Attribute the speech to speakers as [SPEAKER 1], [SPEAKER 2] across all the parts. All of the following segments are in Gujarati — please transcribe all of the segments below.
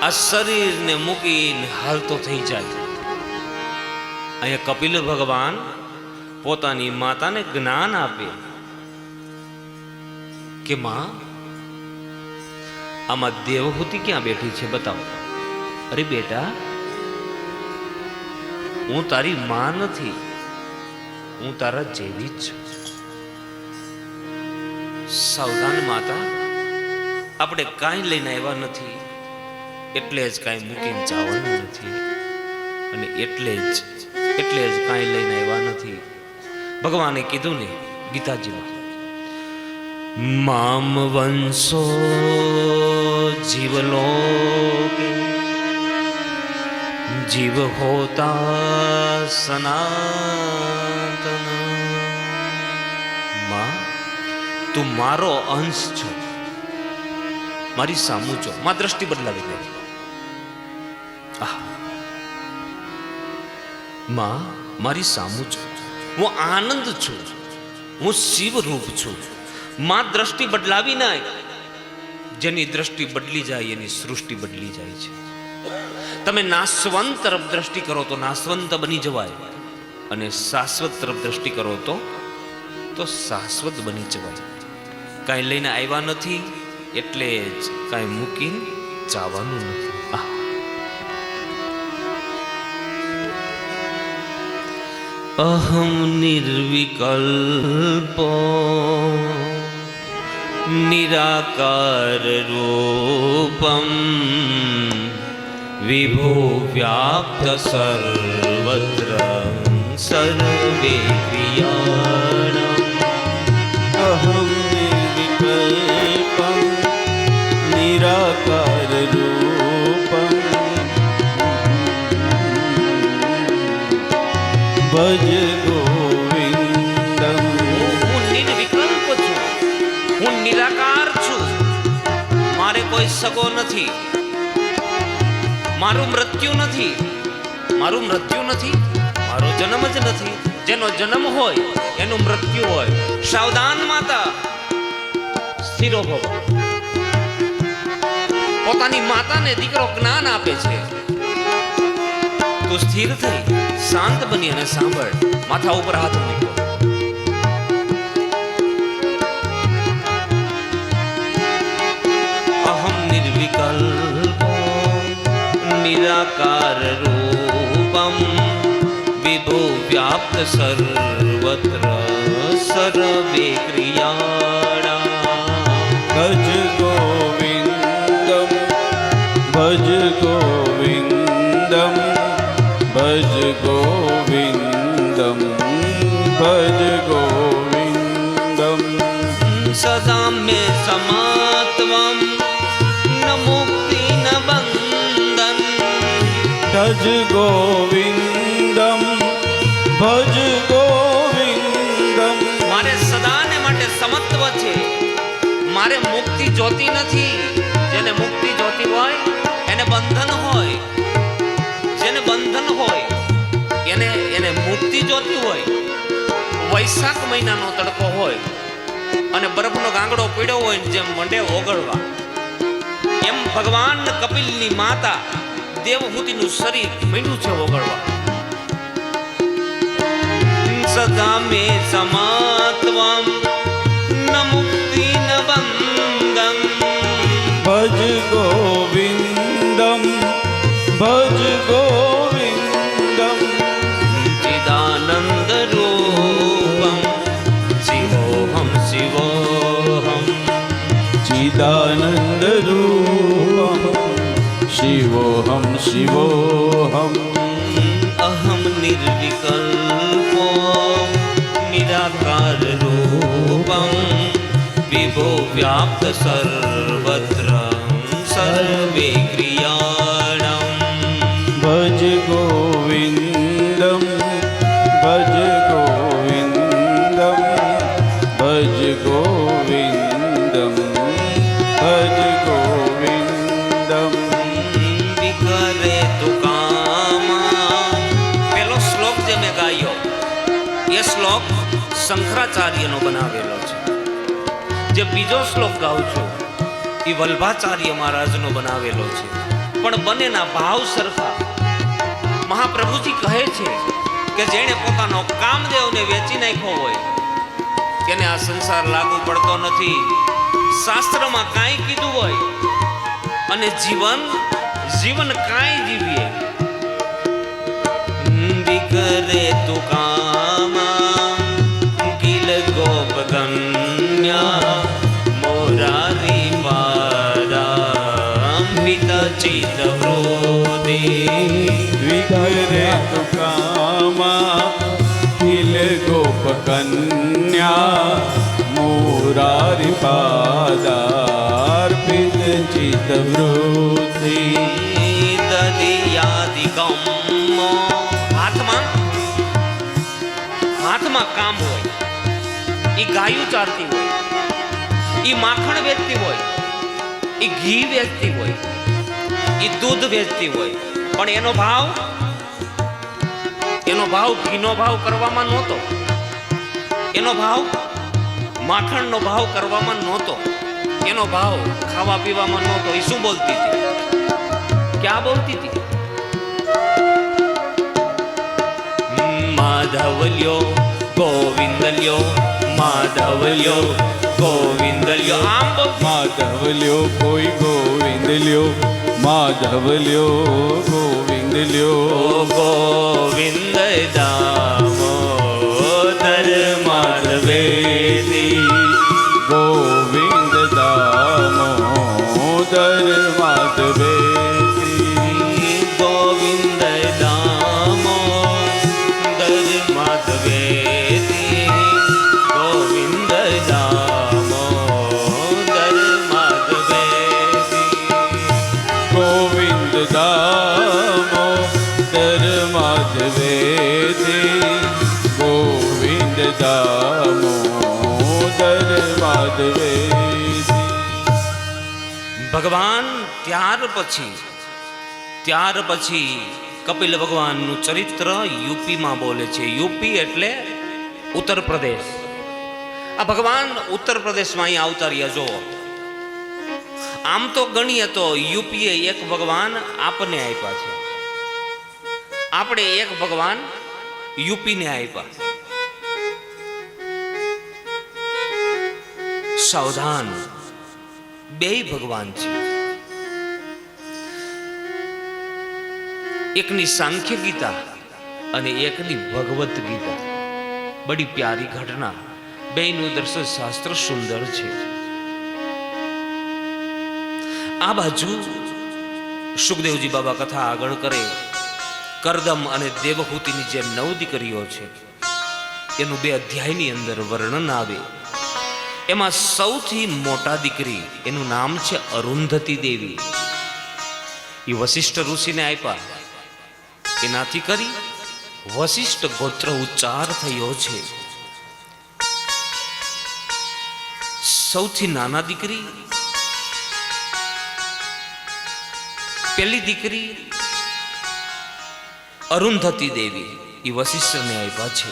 [SPEAKER 1] આ શરીરને મૂકીને હાલતો થઈ જાય. અહીંયા કપિલ ભગવાન પોતાની માતાને જ્ઞાન આપે કે માં, આમાં દેવહૂતિ ક્યાં બેઠી છે બતાવો. અરે બેટા, હું તારી માં નથી, હું તારા જેવી જ છું. સાવધાન માતા, આપણે કાંઈ લઈને આવ્યા નથી, એટલે જ કાંઈ મૂકીને જવાનું નથી, અને એટલે જ કાંઈ લઈને આવ્યા નથી. ભગવાને કીધું ને ગીતાજીમાં, મામ વંશો જીવલોકે જીવ હોતા સનાતન. માં, તું મારો અંશ છો, મારી સામું છો. માં દ્રષ્ટિ બદલાવી દે. માં, મારી સામું છો, હું આનંદ છું, હું શિવ રૂપ છું. માં દ્રષ્ટિ બદલાવી નાય. જેની દ્રષ્ટિ બદલી જાય એની સૃષ્ટિ બદલી જાય છે. તમે નાશવંત તરફ દ્રષ્ટિ કરો તો નાશવંત બની જવાય, અને શાશ્વત તરફ દ્રષ્ટિ કરો તો શાશ્વત બની જવાય. કાંઈ લઈને આવ્યા નથી, એટલે જ કાંઈ મૂકીને જવાનું નથી. અહમ નિર્વિકલ્પો નિરાકાર રૂપમ વિભો વ્યાપ્ત સર્વત્ર સર્વે ક્રિયાણમ.
[SPEAKER 2] અહમ નિર્વિકલ્પં નિરાકાર રૂપં ભજ ગોવિંદમ.
[SPEAKER 1] હું નિર્વિકલ્પ છું, હું નિરાકાર છું. મારે કોઈ સગો નથી, મારું મૃત્યુ નથી, મારું મૃત્યુ નથી, મારો જન્મ જ નથી. જેનો જન્મ હોય એનું મૃત્યુ હોય. સાવધાન માતા, સ્થિરો ભવ. પોતાની માતાને દીકરો જ્ઞાન આપે છે, તો સ્થિર થઈ શાંત બની અને સાંભળ. માથા ઉપર હાથ મૂક્યો. અહમ નિર્વિકલ્પો નિરાકાર રૂપમ વિભો વ્યાપ્ત સર્વત્ર સર્વે ક્રિયાણા.
[SPEAKER 2] ભજ ગોવિંદમ ભજ ગોવિંદમ ભજ ગોવિંદમ ભજ ગોવિંદમ.
[SPEAKER 1] સદા મે સમાત્વમ ન મુક્તિ ન બંધન.
[SPEAKER 2] ભજ ગોવિંદમ ભજ ગોવિંદમ.
[SPEAKER 1] મારે સદાને માટે સમત્વ છે, મારે મુક્તિ જોતી નથી. જેને મુક્તિ જોતી હોય એને બંધન હોય, જેને બંધન હોય એને મુક્તિ જોતી હોય. વૈશાખ મહિનાનો તડકો હોય અને બરફનો ગાંગડો પીડ્યો હોય, જેમ મંડે ઓગળવા, એમ ભગવાન કપિલની માતા દેવહૂતિનું શરીર મીંડું છે ઓગળવા. સદા મે સમાત્વમ ન મુક્તિ ન બંધન.
[SPEAKER 2] ભજ ગોવિંદમ ભજ ગોવિંદમ.
[SPEAKER 1] ચિદાનંદ રૂપમ શિવોહમ શિવોહમ.
[SPEAKER 2] ચિદાનંદ રૂપમ શિવોહમ શિવોહમ.
[SPEAKER 1] અહમ નિર્વિકલ્પો નિરાકાર રૂપમ વિભો વ્યાપ્ત સર્વત્ર સર્વે ક્રિયાણમ.
[SPEAKER 2] ભજ ગોવિંદમ ભજ ગોવિંદમ ભજ ગોવિંદમ ભજ ગોવિંદમ.
[SPEAKER 1] વિકરે તુ કામા. પેલો શ્લોક જે મેં ગાયો એ શ્લોક શંકરાચાર્યનો બનાવેલો છે. જે બીજો શ્લોક ગાઉં છું એ વલ્ભાચાર્ય મહારાજનો બનાવેલો છે. પણ બંનેના ભાવ સરખા. મહાપ્રભુજી કહે છે કે જેણે પોતાનો કામદેવને વેચી નાખ્યો હોય તેને આ સંસાર લાગુ પડતો નથી. શાસ્ત્રમાં કાંઈ કીધું હોય અને જીવન કાંઈ જીવીએ. વિકરે તુ કામા કિલ ગોપ કન્યા મોરારી પાદા પિત ચિત વૃદ્ધિ.
[SPEAKER 2] વિકરે તુ કામા કિલ ગોપ કન્યા મુરારી પાદાર્પિત ચિત વૃદ્ધિ.
[SPEAKER 1] હાથમાં કામ હોય, ઈ ગાયું ચારતી હોય, ઈ માખણ વેચતી હોય, ઈ ઘી વેચતી હોય, ઈ દૂધ વેચતી હોય, પણ એનો ભાવ ઘીનો ભાવ કરવામાં નહોતો, એનો ભાવ માખણનો ભાવ કરવામાં નહોતો, એનો ભાવ ખાવા પીવામાં નહોતો. એ શું બોલતી હતી? ક્યાં બોલતી હતી? માધવલ્યો ગોવિંદલ્યો, માધવલ્યો ગોવિંદલ્યો. આમ બોલ.
[SPEAKER 2] માધવલ્યો કોઈ ગોવિંદલ્યો, માધવલ્યો ગોવિંદલ્યો.
[SPEAKER 1] ગોવિંદ દામોદર માધવેલી,
[SPEAKER 2] ગોવિંદ દામોદર માધવેલી.
[SPEAKER 1] ગોવિંદ દામોદર માધવેલી, ગોવિંદ દામોદર માધવેલી.
[SPEAKER 2] ગોવિંદ દામોદર માધવેલી, ગોવિંદ દામોદર માધવેલી.
[SPEAKER 1] ભગવાન ત્યાર પછી કપિલ ભગવાનનું ચરિત્ર યુપીમાં બોલે છે. યુપી એટલે ઉત્તર પ્રદેશ. આ ભગવાન ઉત્તર પ્રદેશમાં અહીં આવતા રહ્યા. જો આમ તો ગણીએ તો યુપીએ એક ભગવાન આપને આપ્યા છે, આપણે એક ભગવાન યુપીને આપ્યા. સાવધાન, બેય ભગવાન છે. એકની સાંખ્ય ગીતા અને એકની ભગવત ગીતા. બડી પ્યારી ઘટના. બેયનું દર્શન શાસ્ત્ર સુંદર છે. આ બાજુ સુખદેવજી બાબા કથા આગળ કરે. કરદમ અને દેવહૂતિની જે 9 દીકરીઓ છે એનું 2 અધ્યાયની અંદર વર્ણન આવે. એમાં સૌથી મોટા દીકરી એનું નામ છે અરુંધતી દેવી. એ વશિષ્ઠ ઋષિને આપ્યા. એનાથી કરી વશિષ્ઠ ગોત્ર ઉચ્ચાર થયો છે. સૌથી નાના દીકરી પેલી દીકરી અરુંધતી દેવી એ વશિષ્ઠને આપ્યા છે.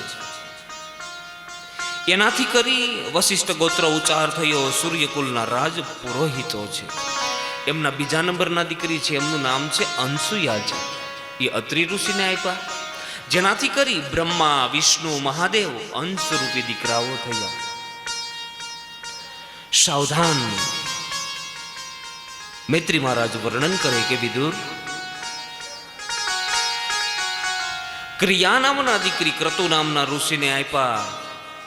[SPEAKER 1] એનાથી કરી વશિષ્ઠ ગોત્ર ઉચ્ચાર થયો. સૂર્યકુલના રાજ પુરોહિતો છે. એમના બીજા નંબરના દીકરી છે, એમનું નામ છે અનસુયા છે. એ અત્રિ ઋષિને આપ્યા. જેનાથી કરી બ્રહ્મા વિષ્ણુ મહાદેવ અંશ રૂપી દીકરાઓ થયા. સાવધાન, મૈત્રી મહારાજ વર્ણન કરે કે વિદુર, ક્રિયા નામના દીકરી ક્રતુ નામના ઋષિને આપ્યા.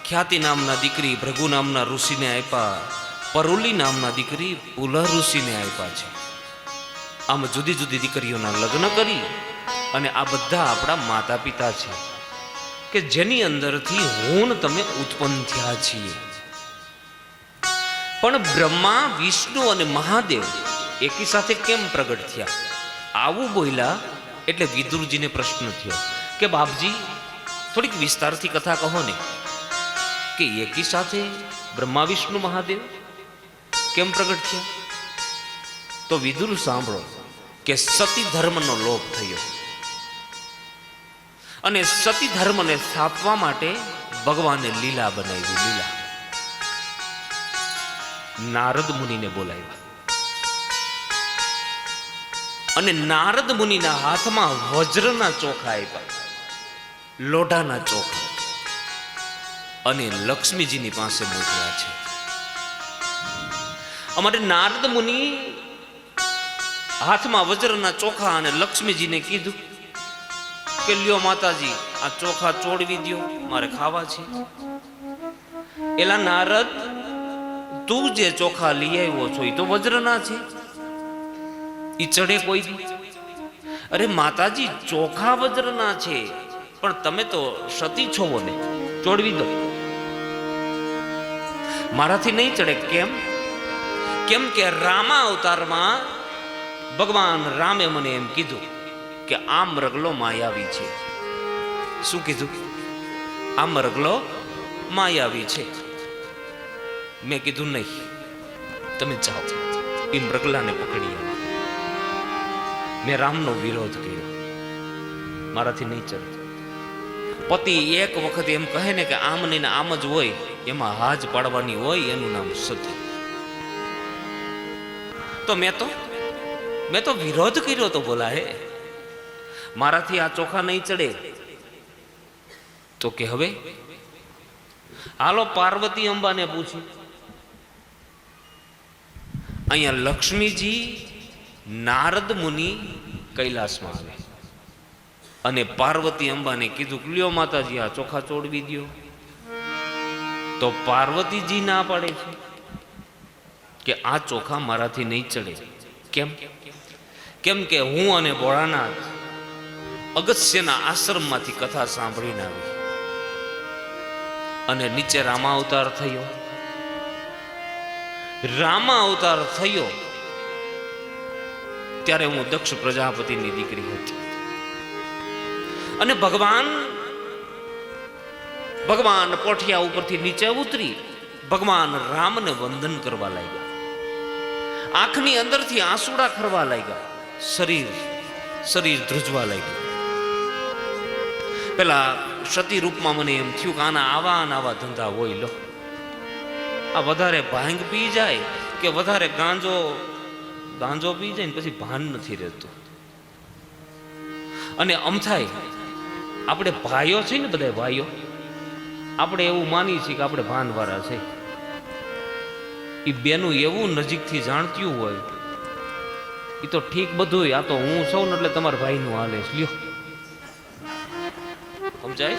[SPEAKER 1] ખ્યાતિ નામના દીકરી ભૃગુ નામના ઋષિને આપ્યા. પરુલી નામના દીકરી પુલ ઋષિને આપ્યા છે. આમ જુદી જુદી દીકરીઓના લગ્ન કરી અને આ બધા આપણા માતા પિતા છે કે જેની અંદરથી હું તમે ઉત્પન્ન થયા છીએ. પણ બ્રહ્મા વિષ્ણુ અને મહાદેવ એકી સાથે કેમ પ્રગટ થયા? આવું બોલ્યા એટલે વિદુરજીને પ્રશ્ન થયો કે બાપજી થોડીક વિસ્તારથી કથા કહો ને, કે એકી સાથે બ્રહ્મા વિષ્ણુ મહાદેવ કેમ પ્રગટ થયા? તો વિદુર સાંભળો કે સતી ધર્મનો લોપ થયો અને સતી ધર્મને સ્થાપવા માટે ભગવાને લીલા બનાવી. લીલા નારદ મુનિને બોલાવ્યા અને નારદ મુનિના હાથમાં વજ્રના ચોખા આપ્યા, લોઢાના ચોખા, અને લક્ષ્મીજીની પાસે મોકલ્યા છે. અમારે નારદ મુનિ હાથમાં વજ્રના ચોખા અને લક્ષ્મીજીને કીધું કે લ્યો માતાજી, આ ચોખા ચોડવી દ્યો, મારે ખાવા છે. એલા નારદ, તું જે ચોખા લઈ આવ્યો છો એ તો વજ્રના છે, ઈ ચડે કોઈ દી? અરે માતાજી, ચોખા વજ્રના છે, પણ તમે તો સતી છો ને, ચોડવી દો. મારાથી નહીં ચડે. કેમ? કેમ કે રામા અવતારમાં ભગવાન રામે મને એમ કીધું કે આ મરગલો માયાવી છે. શું કીધું? આ મરગલો માયાવી છે. મેં કીધું નહીં, તમે જાઓ, એ મરગલાને પકડી આવો. મેં રામનો વિરોધ કર્યો, મારાથી નહીં ચડે. પતિ એક વખત એમ કહે ને કે આમ નહીં ને આમ જ હોય, એમાં હાજ પાડવાની હોય, એનું નામ સતી. તો મેં તો વિરોધ કર્યો તો બોલા હે, મારાથી આ ચોખા નહીં ચડે. તો કે હવે હાલો પાર્વતી અંબાને પૂછી. અહીંયા લક્ષ્મીજી નારદ મુનિ કૈલાસમાં આવે અને પાર્વતી અંબાને કીધું કે લ્યો માતાજી, આ ચોખા ચોડવી દ્યો. તો પાર્વતીજી ના પાડે છે કે આ ચોખા મારાથી નહીં ચડે. કેમ? કેમ કે હું અને ભોળાનાથ અગસ્ત્યના આશ્રમમાંથી કથા સાંભળીને આવી અને નીચે રામા અવતાર થયો. રામા અવતાર થયો ત્યારે હું દક્ષ પ્રજાપતિની દીકરી હતી અને ભગવાન પોઠિયા ઉપરથી નીચે ઉતરી ભગવાન રામને વંદન કરવા લાગ્યા. આંખની અંદરથી આંસુડા ખરવા લાગ્યા, શરીર ધ્રુજવા લાગ્યું. પેલા સતી રૂપમાં મને એમ થયું કે આના આવા ધંધા હોય. લો, આ વધારે ભાંગ પી જાય કે વધારે ગાંજો પી જાય ને પછી ભાન નથી રહેતું. અને આમ થાય, આપણે ભાઈઓ છે ને, બધા ભાઈઓ આપણે એવું માની છીએ કે આપણે ભાનવાળા છે. એ બેનું એવું નજીકથી જાણતું હોય, એ તો ઠીક બધું. આ તો હું સૌ ને એટલે તમારા ભાઈનું હાલે છે. લ્યો, સમજાય?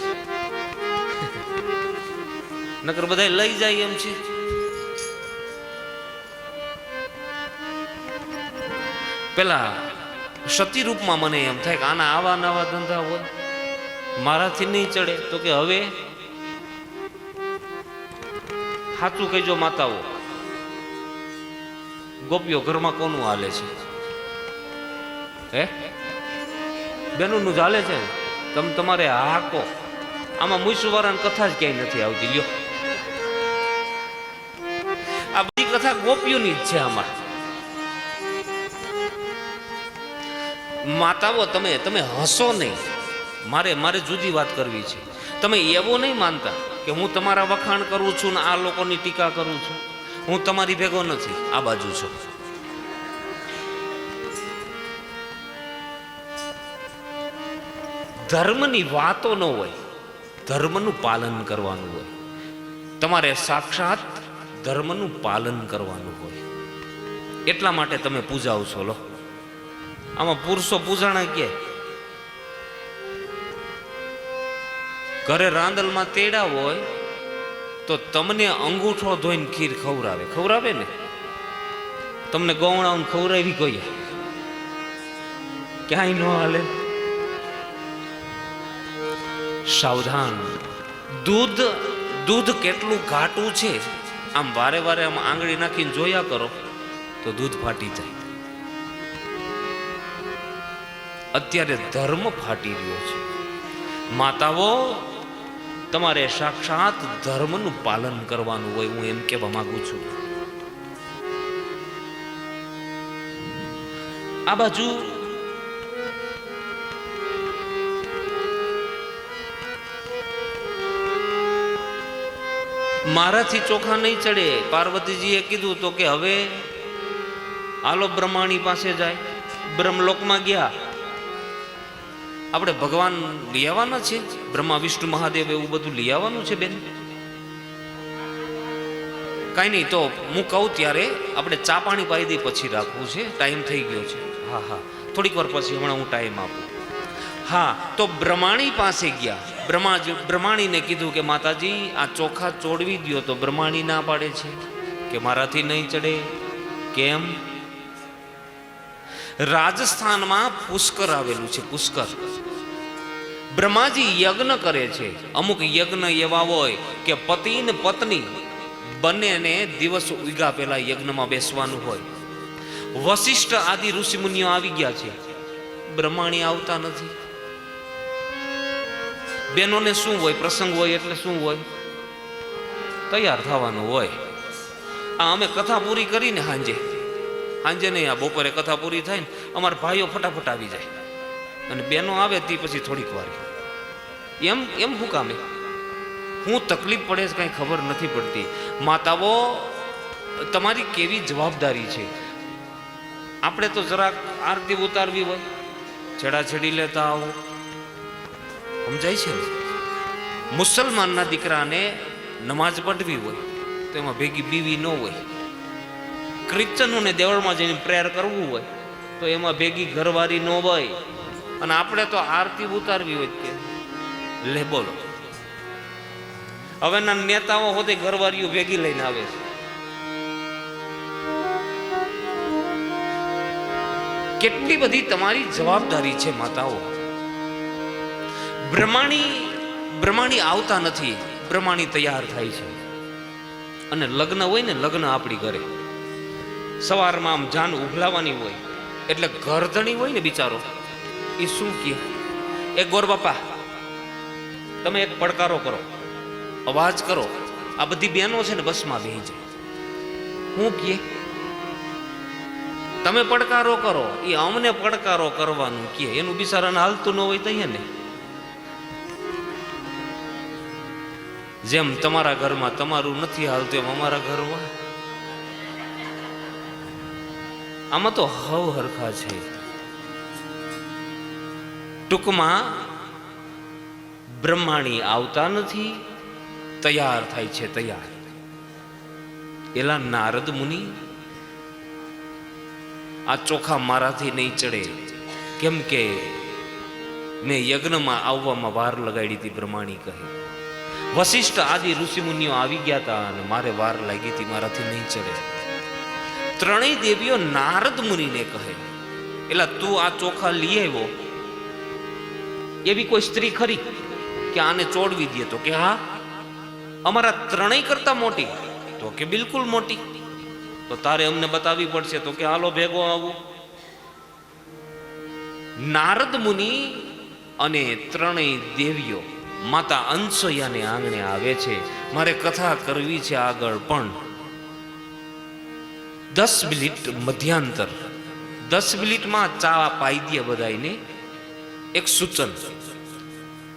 [SPEAKER 1] નકર બધા લઈ જાય એમ છે. પેલા સતી રૂપમાં મને એમ થાય કે આના આવા નવા ધંધા હોય, મારાથી નહીં ચડે. તો કે હવે સાચું કહેજો માતાઓ, ગોપીઓ ઘરમાં કોનું હાલે છે? હે, બેનોનું જ હાલે છે. તમે તમારે હાકો. આમાં મુસવારાની કથા જ ક્યાંય નથી આવતી. લ્યો, આ બધી કથા ગોપીઓની જ છે. આમાં માતાઓ, તમે હસો નહીં. મારે જુદી વાત કરવી છે. તમે એવો નહીં માનતા કે હું તમારા વખાણ કરું છું ને આ લોકોની ટીકા કરું છું. હું તમારી ભેગો નથી, આ બાજુ છું. ધર્મની વાતો ન હોય, ધર્મનું પાલન કરવાનું હોય. તમારે સાક્ષાત ધર્મનું પાલન કરવાનું હોય. એટલા માટે તમે પૂજાઓ છો. લો, આમાં પુરુષો પૂજાણા કે ઘરે રાંદલમાં તેડા હોય તો તમને અંગૂઠો ધોઈને ખીર ખવરાવે ને. તમને ગૌણાઓને ખવરાવી કોઈ ક્યાંય ન હાલે. સાવધાન. દૂધ કેટલું ઘાટું છે, આમ વારે આમ આંગળી નાખીને જોયા કરો તો દૂધ ફાટી જાય. અત્યારે ધર્મ ફાટી રહ્યો છે. માતાઓ, તમારે સાક્ષાત ધર્મનું પાલન કરવાનું હોય. હું એમ કહેવા માંગુ છું. આ બાજુ મારાથી ચોખા નહીં ચડે. પાર્વતીજીએ કીધું તો કે હવે હાલો બ્રહ્માણી પાસે જાય. બ્રહ્મલોકમાં ગયા. આપણે ભગવાન લઈ આવવાના છે, બ્રહ્મા વિષ્ણુ મહાદેવ એવું બધું લઈ આવવાનું છે બેન? કાંઈ નહીં, તો હું કહું ત્યારે આપણે ચા પાણી પાઈ દઈ પછી રાખવું છે, ટાઈમ થઈ ગયો છે. હા હા, થોડીક વાર પછી હમણાં હું ટાઈમ આપું. હા, તો બ્રહ્માણી પાસે ગયા. બ્રહ્માણીને કીધું કે માતાજી આ ચોખા ચોડવી દો, તો બ્રહ્માણી ના પાડે છે કે મારાથી નહીં ચડે. કેમ? રાજસ્થાનમાં પુષ્કર આવેલું છે, પુષ્કર. બ્રહ્માજી યજ્ઞ કરે છે. અમુક યજ્ઞ એવા હોય કે પતિ ને પત્ની બંનેને દિવસ ઉગ્યા પહેલા યજ્ઞમાં બેસવાનું હોય. વશિષ્ઠ આદિ ઋષિ મુનિઓ આવી ગયા છે, બ્રહ્માણી આવતા નથી. બેનોને શું હોય, પ્રસંગ હોય એટલે શું હોય, તૈયાર થવાનું હોય. આ અમે કથા પૂરી કરીને સાંજે નહીં, આ બપોરે કથા પૂરી થાય ને અમારા ભાઈઓ ફટાફટ આવી જાય, અને બેનો આવે તે પછી થોડીક વાર એમ શું કામે હું તકલીફ પડે છે કાંઈ ખબર નથી પડતી. માતાઓ, તમારી કેવી જવાબદારી છે. આપણે તો જરાક આરતી ઉતારવી હોય, છેડાછેડી લેતા આવો, સમજાય છે ને? મુસલમાનના દીકરાને નમાઝ પઢવી હોય તો એમાં ભેગી બીવી ન હોય. ક્રિશ્ચનોને દેવળમાં જઈને પ્રેયર કરવું હોય તો એમાં ભેગી ઘરવાળી ન હોય. અને આપણે તો આરતી ઉતારવી હોય કે લે બોલો. હવેના નેતાઓ હોતે ઘરવાળીઓ ભેગી લઈને આવે છે. કેટલી બધી તમારી જવાબદારી છે માતાઓ. બ્રહ્માણી આવતા નથી, બ્રહ્માણી તૈયાર થાય છે. અને લગ્ન હોય ને, લગ્ન આપણી ઘરે સવારમાં આમ જાન ઉભલાવાની હોય એટલે ઘરધણી હોય ને બિચારો, એ શું કહે, એ ગોર બાપા તમે એક પડકારો કરો, અવાજ કરો. આ બધી બહેનો છે ને બસમાં બેસી જાય. હું કહે તમે પડકારો કરો, એ અમને પડકારો કરવાનું કહે. એનું બિચારાને હાલતું ન હોય તો ને, જેમ તમારા ઘરમાં તમારું નથી હાલતું એમ અમારા ઘરમાં. આમાં તો હવ હરખા છે. ટૂંકમાં બ્રહ્માણી આવતા નથી, તૈયાર થાય છે, તૈયાર. એલા નારદ મુનિ, આ ચોખા મારાથી નહીં ચડે, કેમ કે મેં યજ્ઞમાં આવવામાં વાર લગાડી હતી, બ્રહ્માણી કહે. વશિષ્ઠ આદિ ઋષિ મુનિઓ આવી ગયા હતા અને મારે વાર લાગી હતી, મારાથી નહીં ચડે. ત્રણેય દેવીઓ નારદ મુનિને કહે, એટલે તું આ ચોખા લઈ આવ્યો, એવી કોઈ સ્ત્રી ખરી કે આને ચોડવી દે? તો કે હા, અમારા ત્રણેય કરતા મોટી. તો કે બિલકુલ મોટી. તો તારે અમને બતાવવી પડશે. તો કે હાલો ભેગો આવું. નારદ મુનિ અને ત્રણેય દેવીઓ માતા અનસૂયાને આંગણે આવે છે. મારે કથા કરવી છે આગળ, પણ 10 મિનિટ મધ્યાંતર, 10 મિનિટમાં ચા પાઈ દે બધાને. એક સૂચન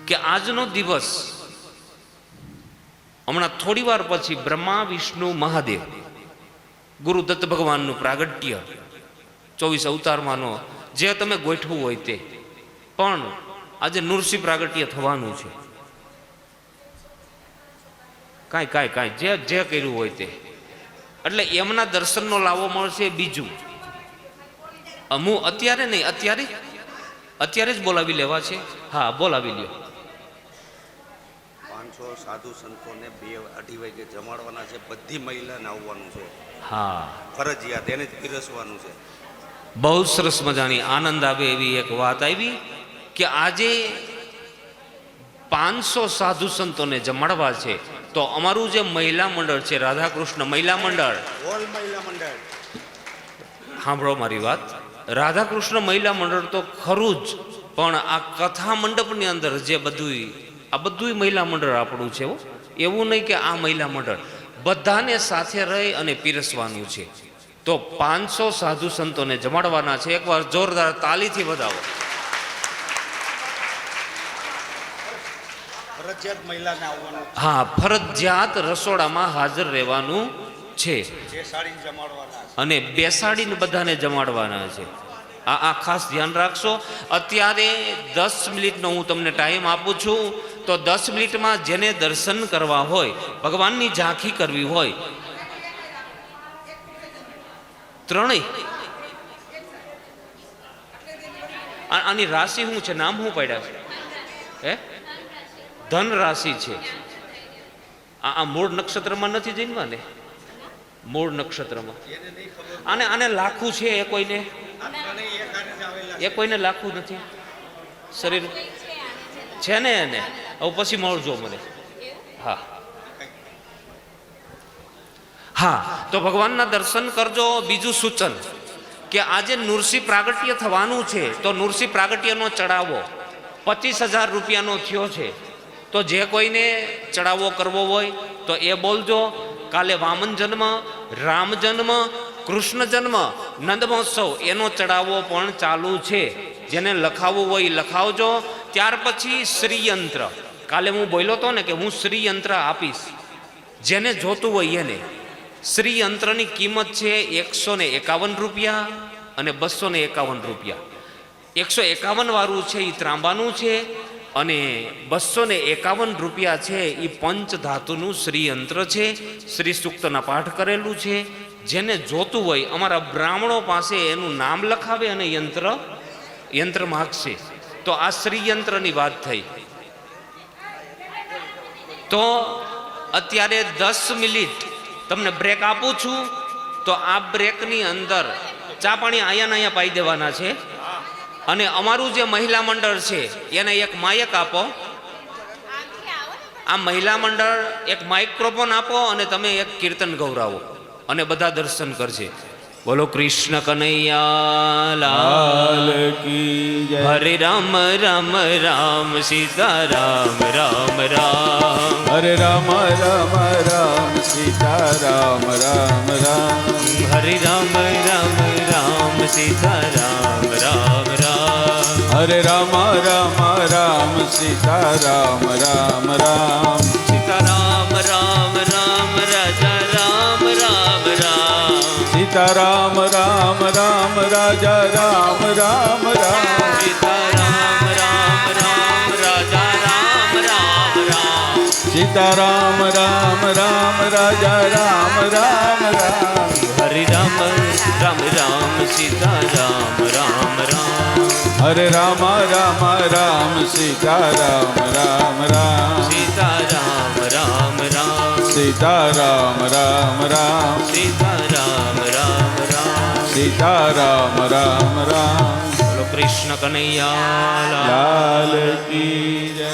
[SPEAKER 1] કે આજનો દિવસ, હમણાં થોડી વાર પછી બ્રહ્મા વિષ્ણુ મહાદેવ ગુરુદત્ત ભગવાનનું પ્રાગટ્ય 24 અવતારમાંનો જે તમે ગોઠવું હોય તે, પણ આજે નૃસિંહ પ્રાગટ્ય થવાનું છે. કાંઈ જે કર્યું હોય તે, એટલે એમના દર્શનનો લાવો મળશે. બીજું, હું અત્યારે નહીં, અત્યારે જ બોલાવી લેવા છે. હા, બોલાવી લ્યો.
[SPEAKER 3] 500 સાધુ સંતોને 2-2.5 વાગે જમાડવાના છે. બધી મહિલાને આવવાનું છે.
[SPEAKER 1] હા,
[SPEAKER 3] ફરજિયાત એને જ પીરસવાનું છે.
[SPEAKER 1] બહુ સરસ મજાની આનંદ આવે એવી એક વાત આવી કે આજે 500 સાધુ સંતોને જમાડવા છે. તો અમારું જે મહિલા મંડળ છે, રાધાકૃષ્ણ મહિલા મંડળ,
[SPEAKER 3] ઓલ મહિલા મંડળ,
[SPEAKER 1] સાંભળો મારી વાત, રાધાકૃષ્ણ મહિલા મંડળ તો ખરું જ, પણ આ કથા મંડપની અંદર જે બધું મહિલા મંડળ આપણું છે. એવું નહીં કે આ મહિલા મંડળ, બધાને સાથે રહી અને પીરસવાનું છે. તો 500 સાધુ સંતોને જમાડવાના છે. એકવાર જોરદાર તાલીથી વધાવો.
[SPEAKER 3] ફરજિયાત મહિલાને આવવાનું.
[SPEAKER 1] હા, ફરજિયાત રસોડામાં હાજર રહેવાનું છે
[SPEAKER 3] બેસાડીને જમાડવાના છે.
[SPEAKER 1] અને બેસાડીને બધાને જમાડવાના છે. આ ખાસ ધ્યાન રાખશો. અત્યારે 10 મિનિટનો હું તમને ટાઈમ આપું છું. તો 10 મિનિટમાં જેને દર્શન કરવા હોય, ભગવાનની ઝાંખી કરવી હોય, ત્રણેય આની રાશિ શું છે, નામ શું પડ્યા છે? હે, ધન રાશિ છે. આ મૂળ નક્ષત્રમાં નથી જન્મા ને? મૂળ નક્ષત્રમાં આને લાખું છે. એ કોઈને લાખું નથી શરીર છે ને એને. હવે પછી મળજો મને. હા હા, તો ભગવાનના દર્શન કરજો. બીજું સૂચન કે આજે નૃસિંહ પ્રાગટ્ય થવાનું છે, તો નૃસિંહ પ્રાગટ્યનો ચડાવો 25,000 રૂપિયાનો થયો છે. તો જે કોઈને ચડાવો કરવો હોય તો એ બોલજો. કાલે વામન જન્મ, રામ જન્મ, કૃષ્ણ જન્મ, નંદ મહોત્સવ એનો ચડાવો પણ ચાલુ છે. જેને લખાવવું હોય એ લખાવજો. ત્યાર પછી શ્રીયંત્ર, કાલે હું બોલ્યો હતો ને કે હું શ્રીયંત્ર આપીશ જેને જોતું હોય એને. શ્રીયંત્રની કિંમત છે 151 રૂપિયા અને 251 રૂપિયા. 151 વાળું છે એ ત્રાંબાનું છે અને 251 રૂપિયા છે એ પંચધાતુનું શ્રીયંત્ર છે. શ્રી સૂક્તના પાઠ કરેલું છે. જેને જોતું હોય અમારા બ્રાહ્મણો પાસે એનું નામ લખાવે અને યંત્ર માગશે. તો આ શ્રીયંત્રની વાત થઈ. તો અત્યારે 10 મિનિટ તમને બ્રેક આપું છું. તો આ બ્રેકની અંદર ચા પાણી અહીંયા પાઈ દેવાના છે. અને અમારું જે મહિલા મંડળ છે એને એક માયક આપો. આ મહિલા મંડળ એક માઇક્રોફોન આપો અને તમે એક કીર્તન ગૌરાવો અને બધા દર્શન કરશે. બોલો કૃષ્ણ કનૈયા લાલ
[SPEAKER 2] કી જય.
[SPEAKER 1] હરે રામ રામ રામ સીતા રામ રામ રામ.
[SPEAKER 2] હરે રામ રામ રામ સીતા રામ રામ રામ.
[SPEAKER 1] હરે રામ રામ રામ સીતા રામ રામ રામ.
[SPEAKER 2] હરે રામ રામ રામ સીતા રામ રામ રામ.
[SPEAKER 1] સીતા રામ રામ રામ રાજા રામ રામ રામ.
[SPEAKER 2] સીતા રામ રામ રામ રાજા રામ રામ રામ.
[SPEAKER 1] સીતા રામ રામ રામ રાજા રામ રામ રામ.
[SPEAKER 2] સીતા રામ રામ રામ રાજા રામ રામ રામ.
[SPEAKER 1] હરે રામ રામ રામ સીતા રામ રામ રામ.
[SPEAKER 2] હરે રામ રામ રામ સીતા રામ રામ રામ.
[SPEAKER 1] સીતા રામ રામ રામ.
[SPEAKER 2] સીતા રામ રામ રામ.
[SPEAKER 1] સીતા રામ રામ રામ.
[SPEAKER 2] સીતા રામ રામ રામ.
[SPEAKER 1] બોલો કૃષ્ણ કનૈયા લાલ.
[SPEAKER 2] લાલ કી જય.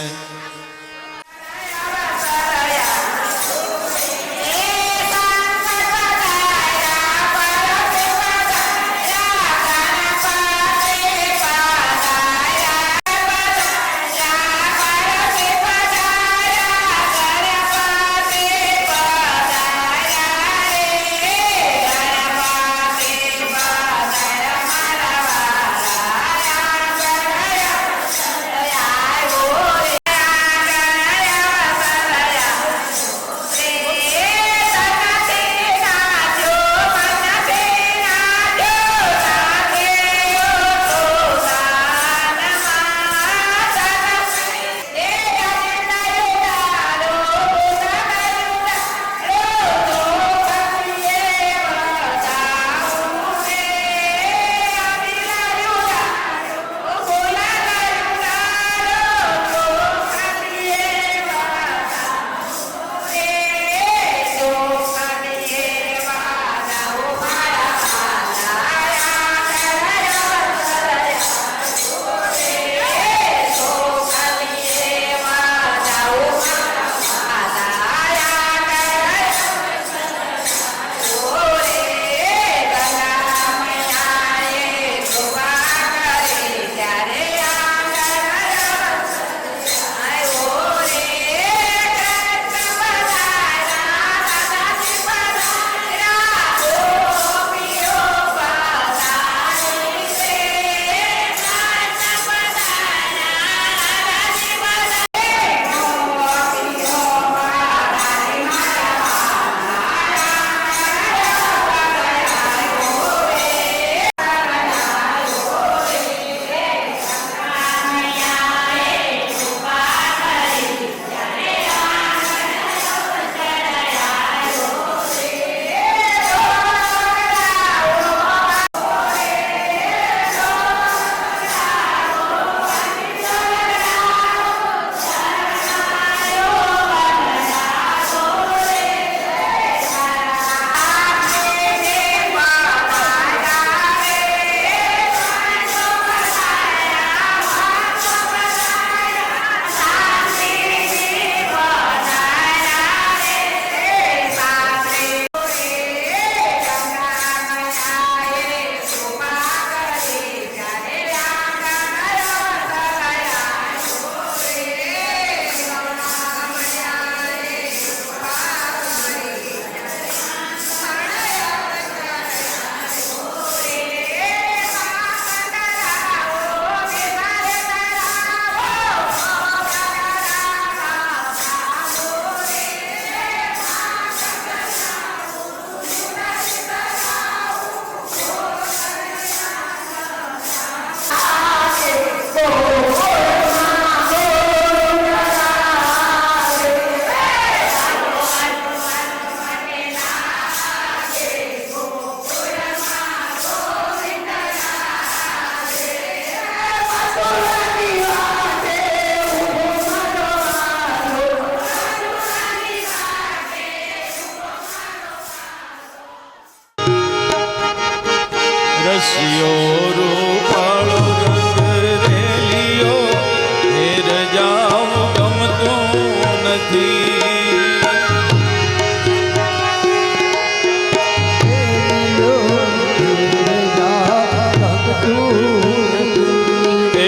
[SPEAKER 2] રસિયો રૂપાળો રંગ રેલિયો ઘેર જાવ ગમતું નથી.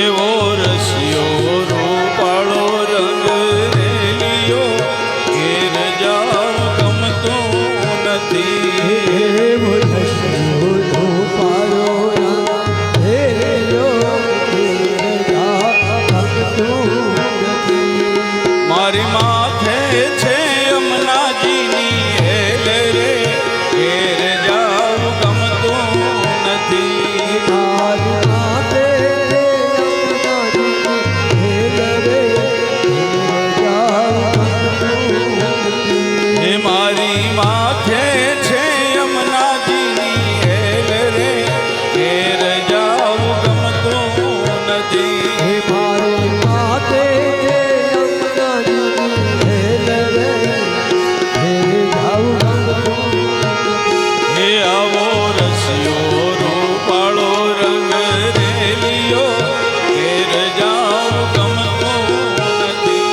[SPEAKER 2] એવો રસિયો રૂપાળો રંગ રેલિયો ઘેર જાવ ગમતું નથી. મારી માથે છે યમુનાજીની હેલ રે ઘેર જાવ ગમતું નથી. હે મારી માથે છે યમુનાજીની હેલ રે ઘેર જાવ ગમતું નથી. હે આવો રસિયો રૂપાળો રંગ રેલિયો ઘેર જાવ ગમતું નથી.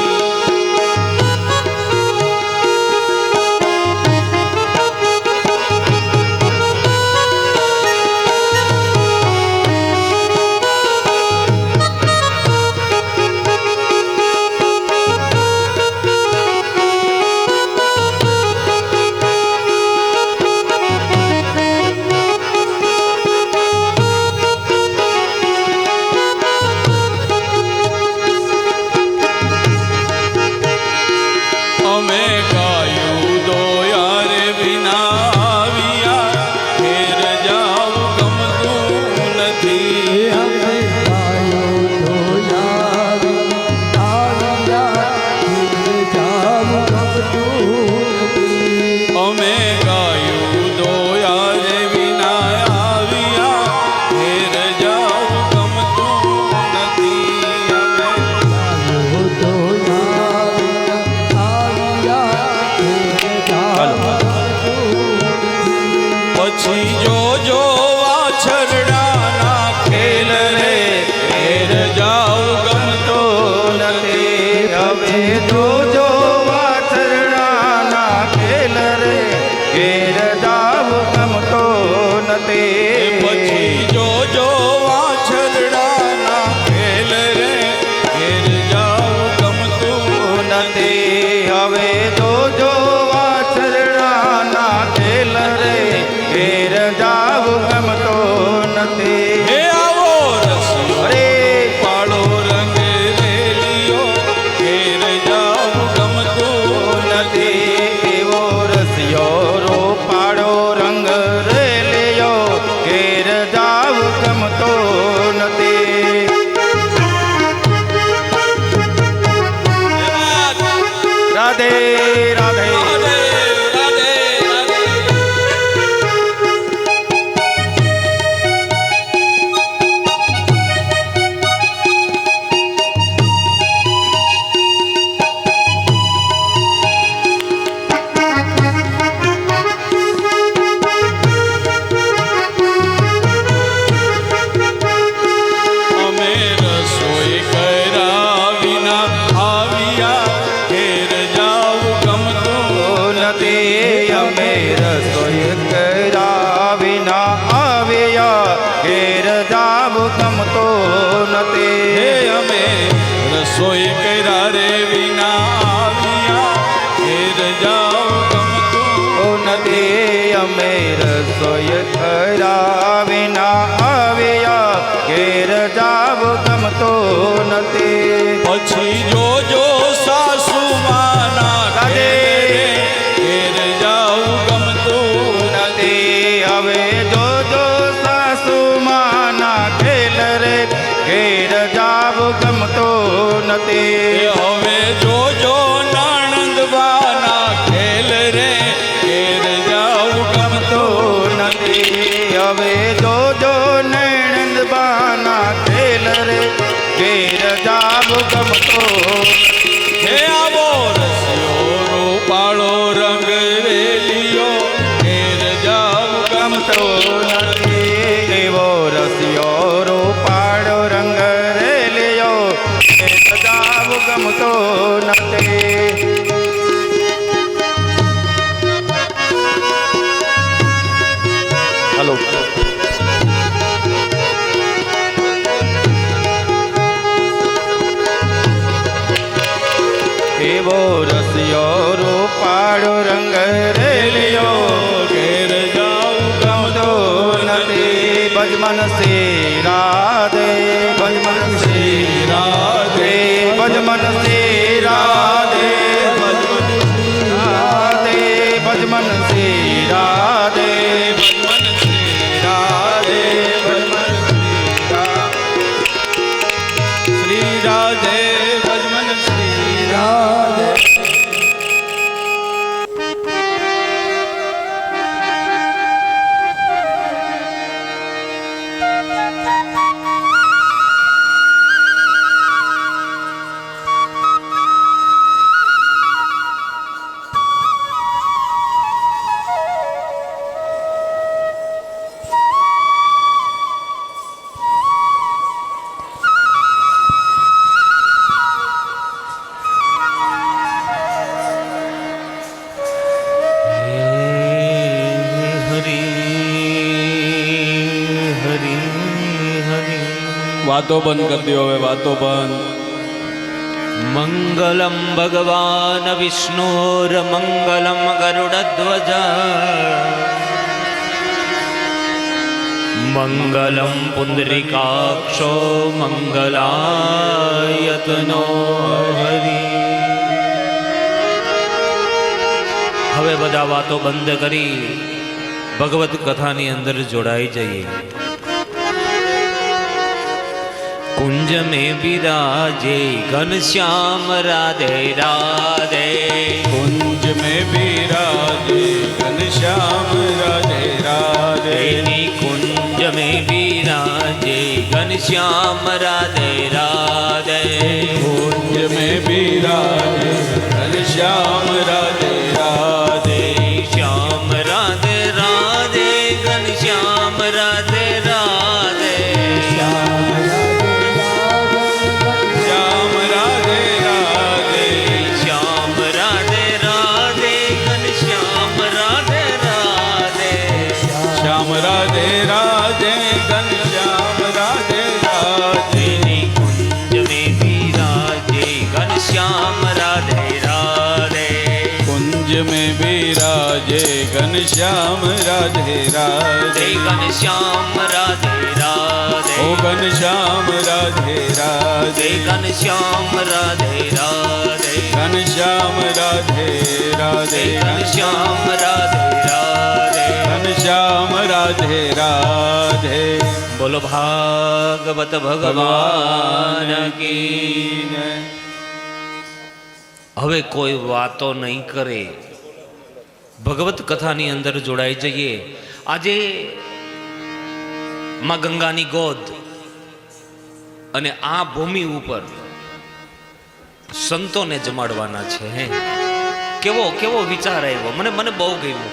[SPEAKER 2] અમે ગાયું દોયા રે વિના આવ્યા ઘેર જાવ ગમતું નથી. અમે ગાયું દોયા રે વિના આવ્યા ઘેર જાવ ગમતું નથી. પછી જોજો વાછરડાના ખેલ રે ઘેર જાવ ગમતો નથી.
[SPEAKER 3] હવે જોજો વાછરડાના ખેલ રે ઘેર જાવ ગમતો નથી.
[SPEAKER 2] પછી જોજો વાછરડાના ખેલ રે ઘેર જાવ ગમતું
[SPEAKER 3] નથી. હવે જોજો વાછરડાના ખેલ રે ઘેર જાવ ગમતો નથી.
[SPEAKER 2] હે આવો રસિયો
[SPEAKER 3] અરે
[SPEAKER 2] પાળો રંગ રેલિયો ઘેર જાવ ગમતું
[SPEAKER 3] નથી. એવો રસિયો રૂપાળો રંગ રેલિયો ઘેર જાવ ગમતો નથી. રાધે રાધે.
[SPEAKER 2] અમે રસોઈ કર્યા વિના આવ્યા ઘેર જાવ ગમતું
[SPEAKER 3] નથી. અમે રસોઈ કર્યા વિના આવ્યા ઘેર જાવ ગમતો નથી.
[SPEAKER 2] હે અમે રસોઈ કર્યા રે વિના આવ્યા ઘેર જાવ ગમતું
[SPEAKER 3] નથી. અમે રસોઈ કર્યા વિના આવ્યા ઘેર જાવ ગમતો નથી.
[SPEAKER 2] પછી જોજો સાસુ માના
[SPEAKER 3] રાધે.
[SPEAKER 2] ઘેર જાવ ગમતું
[SPEAKER 3] નથી. હવે જોજો સાસુમાના ખેલ રે ઘેર જાવ ગમતો નથી.
[SPEAKER 2] હવે જોજો નણંદબાના ખેલ રે ઘેર જાવ ગમતો
[SPEAKER 3] નથી. હવે જોજો નણંદબાના ખેલ રે ઘેર જાવ ગમતો.
[SPEAKER 2] હે આવો રસિયો રૂપાળો રંગ રેલિયો ઘેર જાવ ગમતો
[SPEAKER 3] નથી. એવો
[SPEAKER 2] ભજમન શ્રી રાધે ભજમન શ્રી રાધે ભજમન શ્રી રાધે ભજમન શ્રી રાધે ભજમન શ્રી રાધે ભજમન શ્રી રાધે ભજમન શ્રી રાધે ભજમન શ્રી રાધે. વાતો બંધ કરી દો હવે, વાતો બંધ.
[SPEAKER 1] મંગલમ ભગવાન વિષ્ણુર મંગલમ ગરુડધ્વજ મંગલમ પુંડરીકાક્ષો મંગલાયતનો હરિ. હવે બધા વાતો બંધ કરી ભગવત કથાની અંદર જોડાઈ જઈએ. कुंज में विराजे घनश्याम राधे राधे.
[SPEAKER 2] कुंज में विराजे घनश्याम राधे राधे.
[SPEAKER 1] कुंज में विराजे घनश्याम राधे राधे.
[SPEAKER 2] कुंज में विराजे घनश्याम राधे राधे.
[SPEAKER 1] श्याम राधे राधे घनश्याम राधे राधे.
[SPEAKER 2] श्याम राधे राधे.
[SPEAKER 1] श्याम राधे राधे घनश्याम राधे राधे.
[SPEAKER 2] श्याम राधे राधे घनश्याम राधे राधे.
[SPEAKER 1] कुंज में विराजे घनश्याम राधे राधे.
[SPEAKER 2] कुंज में विराजे घनश्याम राधे राधे.
[SPEAKER 1] घनश्याम राधे राधे.
[SPEAKER 2] ओ घनश्याम राधे राधे.
[SPEAKER 1] घनश्याम राधे राधे.
[SPEAKER 2] घनश्याम राधे राधे.
[SPEAKER 1] घनश्याम राधे राधे.
[SPEAKER 2] घनश्याम राधे राधे.
[SPEAKER 1] बोलो भागवत भगवान की. હવે કોઈ વાતો નહીં કરે, ભગવત કથાની અંદર જોડાઈ જઈએ. આજે માં ગંગાની ગોદ અને આ ભૂમિ ઉપર સંતોને જમાડવાના છે. હે કેવો કેવો વિચાર આવ્યો, મને મને બહુ ગમ્યું.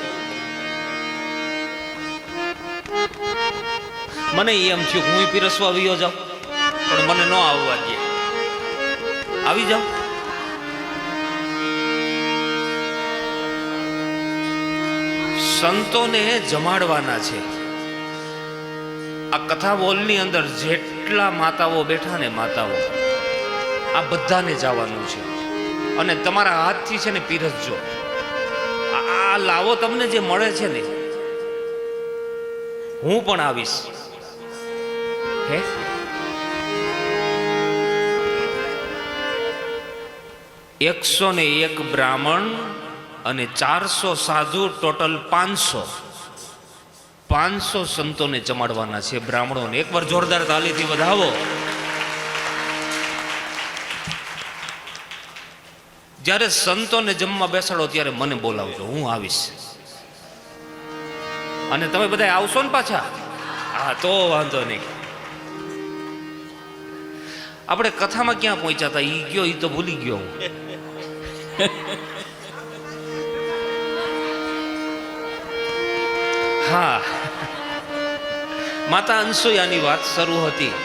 [SPEAKER 1] મને એમ થયું હું પીરસવા આવ્યો જાઉં, પણ મને ન આવવા દે. આવી જાઓ. સંતોને જમાડવાના છે. આ કથા બોલની અંદર જેટલા માતાઓ બેઠા ને માતાઓ, આ બધાને જવાનું છે. અને તમારા હાથથી છે ને પીરસજો. આ લાવો તમને જે મળે છે ને, હું પણ આવીશ. હે 101 બ્રાહ્મણ અને 400 સાધુ, ટોટલ 500 સંતોને જમાડવાના છે, બ્રાહ્મણોને. એકવાર જોરદાર તાલીથી વધાવો. જ્યારે સંતોને જમવા બેસાડો ત્યારે મને બોલાવજો, હું આવીશ. અને તમે બધા આવશો ને પાછા? હા, તો વાંધો નહીં. આપણે કથામાં ક્યાં પહોંચ્યા હતા? ઈ ગયો, ઈ તો ભૂલી ગયો હું. હા, માતા અનસુયાની વાત શરૂ હતી.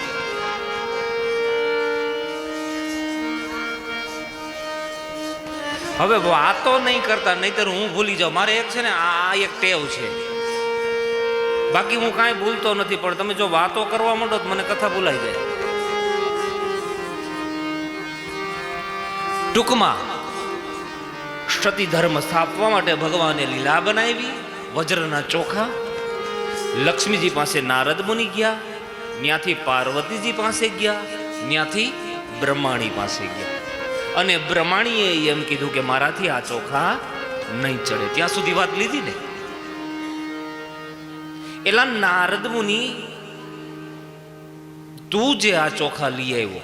[SPEAKER 1] હવે વાતો નહીં કરતા, નહીતર હું ભૂલી જાઉં. મારે એક છે ને આ એક ટેવ છે, બાકી હું કાંઈ ભૂલતો નથી. પણ તમે જો વાતો કરવા માંડો તો મને કથા ભૂલાઈ જાય. ટૂંકમાં સતી ધર્મ સ્થાપવા માટે ભગવાને લીલા બનાવી, વજ્રના ચોખા લક્ષ્મીજી પાસે નારદ મુનિ ગયા, ત્યાંથી પાર્વતીજી પાસે ગયા, ત્યાંથી બ્રહ્માણી પાસે ગયા. અને બ્રહ્માણીએ એમ કીધું કે મારાથી આ ચોખા નહીં ચડે. ત્યાં સુધી વાત લીધી ને. એલા નારદ મુનિ, તું જે આ ચોખા લઈ આવ્યો,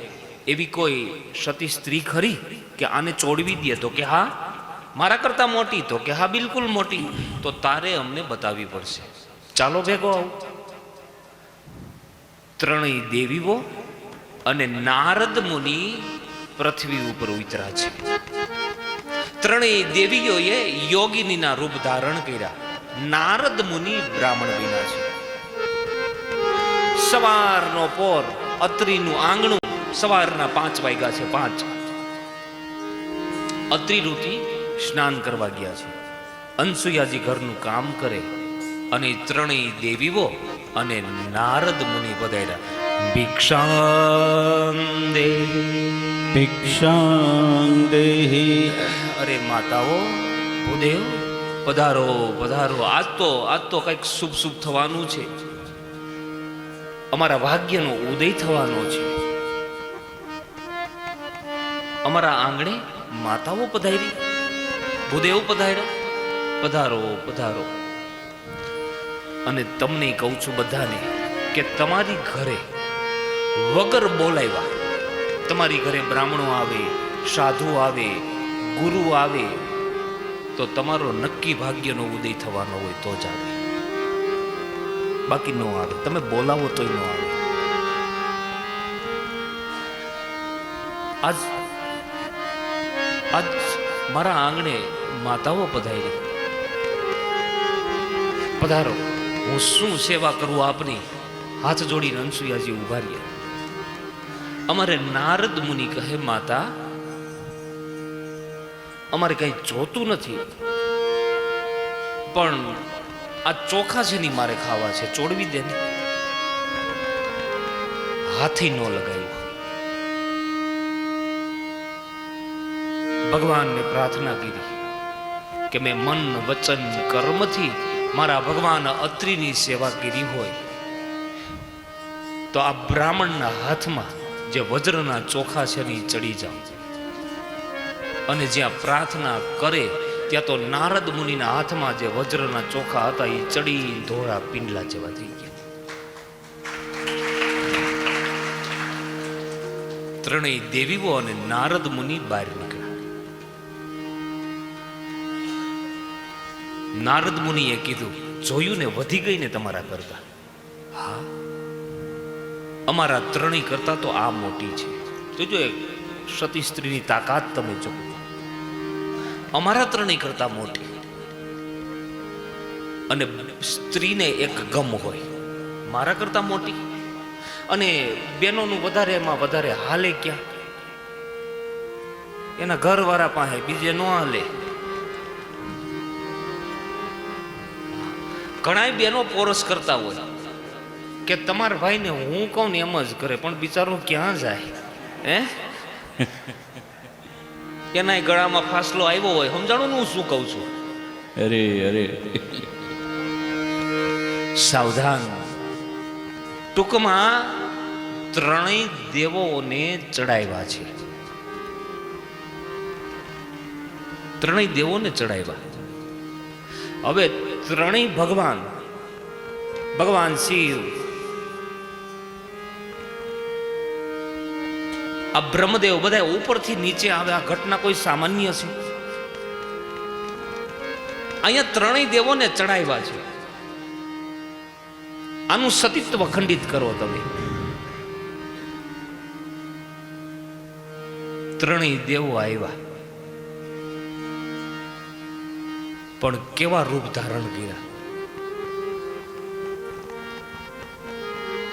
[SPEAKER 1] એવી કોઈ સતી સ્ત્રી ખરી કે આને ચોડવી દે? તો કે હા. મારા કરતા મોટી? તો કે હા, બિલકુલ મોટી. તો તારે અમને બતાવવી પડશે. ચાલો ભેગો આવું. ત્રણેય દેવીઓ અને નારદ મુનિ પૃથ્વી ઉપર ઉતરા છે. ત્રણેય દેવીઓએ યોગિનીના રૂપ ધારણ કર્યા. નારદ મુનિ બ્રાહ્મણ બન્યા છે. સવારનો પોર, અત્રિનું આંગણું, સવારના 5 વાગ્યા છે. 5 અત્રિ ઋષિ સ્નાન કરવા ગયા છે. અનસુયાજી ઘરનું કામ કરે અને ત્રણેય દેવીઓ અને નારદ મુનિ પધાર્યા. ભિક્ષાં દેહી,
[SPEAKER 2] ભિક્ષાં દેહી.
[SPEAKER 1] અરે માતાઓ, ભૂદેવ, પધારો પધારો. આજ તો કંઈક શુભ શુભ થવાનું છે. અમારા ભાગ્યનો ઉદય થવાનો છે. અમારા આંગણે માતાઓ પધારી, ભૂદેવ પધાર્યા. પધારો પધારો. અને તમને કહું છું બધાને કે તમારી ઘરે વગર બોલાવ્યા, તમારી ઘરે બ્રાહ્મણો આવે, સાધુ આવે, ગુરુ આવે, તો તમારો નક્કી ભાગ્યનો ઉદય થવાનો હોય તો જ આવે, બાકી ન આવે. તમે બોલાવો તોય ન આવે. આજ મારા આંગણે માતાઓ પધારી. પધારો, હું શું સેવા કરું આપની? હાથ જોડીને અનસુયાજી ઉભા રહ્યા. અમારે નારદ મુનિ કહે, માતા, અમારે કઈ જોતું નથી, પણ આ ચોખા છે ની મારે ખાવા છે, ચોડવી દે ને. હાથી ન લગાવ્યું. ભગવાનને પ્રાર્થના કરી કે મેં મન, વચન, કર્મથી મારા ભગવાન અત્રિની સેવા કરી હોય તો આ બ્રાહ્મણના હાથમાં જે વજ્રના ચોખા છે ને ચડી જાવ. અને જ્યાં પ્રાર્થના કરે ત્યાં તો નારદ મુનિના હાથમાં જે વજ્રના ચોખા હતા એ ચડી ધોળા પિંડલા જેવા થઈ ગયા. ત્રણેય દેવીઓ અને નારદ મુનિ બહાર નીકળ્યા. નારદ મુનિએ કીધું, જોયું ને, વધી ગઈ ને તમારા કરતા? હા, અમારા ત્રણેય કરતા તો આ મોટી છે. જોજો, એક સતી સ્ત્રીની તાકાત તમે જો. અમારા ત્રણેય કરતા મોટી. અને સ્ત્રીને એક ગમ હોય, મારા કરતા મોટી. અને બેનોનું વધારે એમાં વધારે હાલે ક્યાં? એના ઘરવાળા પાસે, બીજે ન હાલે. ઘણા બેનો પોરસ કરતા હોય કે તમારા ભાઈને હું કહું ને એમ જ કરે, પણ બિચારો ક્યાં જાય? એના ગળામાં ફાસલો આવ્યો હોય. સમજાણું હું શું કહું છું?
[SPEAKER 2] અરે અરે,
[SPEAKER 1] સાવધાન. ટૂંકમાં ત્રણેય દેવોને ચડાવ્યા છે. ત્રણેય દેવોને ચડાવ્યા. હવે ત્રણેય ભગવાન શિવ, આ બ્રહ્મદેવ, બધા ઉપરથી નીચે આવે. આ ઘટના કોઈ સામાન્ય છે? અહીંયા ત્રણેય દેવોને ચડાવ્યા છે. આનું સતીત્વ ખંડિત કરો તમે. ત્રણેય દેવો આવ્યા, પણ કેવા રૂપ ધારણ કર્યા.